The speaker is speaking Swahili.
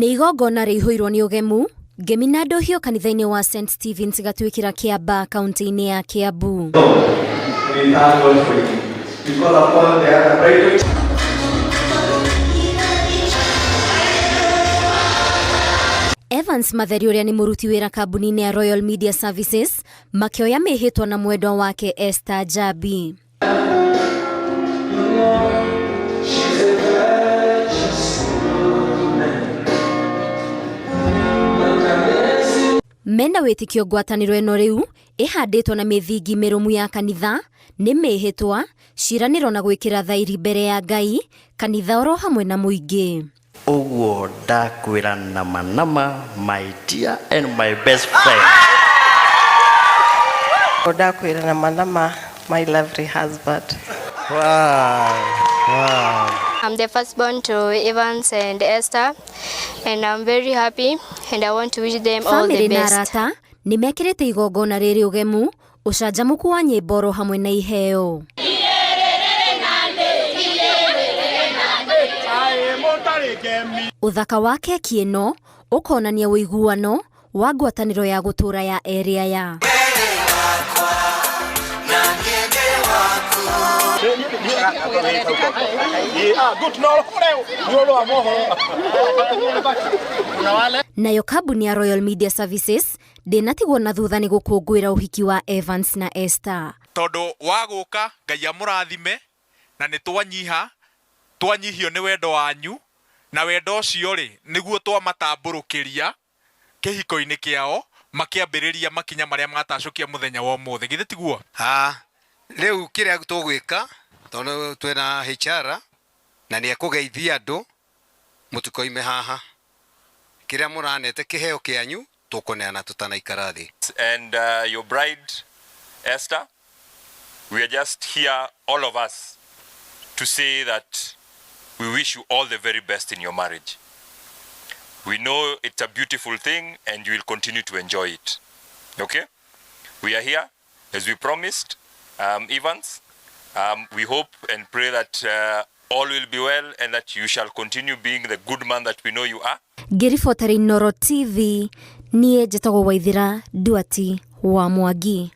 Nĩ igongona rĩihũirwo nĩ ũgemu Geminado hiyo kanitha-inĩ wa St. Stephen's gatuĩkĩra Kĩamba kaunti-inĩ ya Kiambu. Evans Matheri ũrĩa nĩ mũruti wĩra kambuni-inĩ ya Royal Media Services makĩoya mĩhĩtwa na mwendwa wake Esther Njambi. Mena wĩtĩkio ngwatanĩro ĩno rĩu ĩhandĩtwo na mĩthingi mĩrũmu ya kanitha nĩ mĩhĩtwa ciĩranĩro na gwĩkĩra thairi mbere ya Ngai kanitha oro hamwe na mũingĩ. Ũguo ndakwĩra nama my dear and my best friend. Ndakwĩra nama my lovely husband. Wow. I'm the firstborn to Evans and Esther, and I'm very happy, and I want to wish them all the best. Narata nĩ mekĩrĩte igongona rĩrĩ ũgemu ũcanjamũku wa nyĩmbo oro hamwe na iheo. Uthaka wa keki ĩno ũkonania ũiguano wa ngwatanĩro ya gũtũra ya area ya nayo kambuni ya Royal Media Services ndĩnatigwo na thutha nĩ gũkũngũĩra ũhiki wa Evans na Esther. Tondũ wa gũka Ngai amũrathime na nĩ twanyihio nĩ wendo wanyu na wendo ũcio rĩ nĩguo twamatambũrũkĩria kĩhiko-inĩ kĩao makĩambĩrĩria makinya marĩa matacũkia mũthenya wa ũmũthĩ githĩ tiguo? Rĩu kĩrĩa tũgwĩka tondũ twĩna HR na nĩ ekũgeithia andũ mũtuko-ime haha kĩrĩa mũranete kĩheo kĩanyu tũkũneana tutanaikara thĩ. And your bride Esther, we are just here all of us to say that we wish you all the very best in your marriage. We know it's a beautiful thing and you will continue to enjoy it. Okay? We are here as we promised. Evans, we hope and pray that all will be well and that you shall continue being the good man that we know you are. Ngĩribotera Inooro TV, niĩ njĩtagwo Waithĩra Nduati wa Mwangi.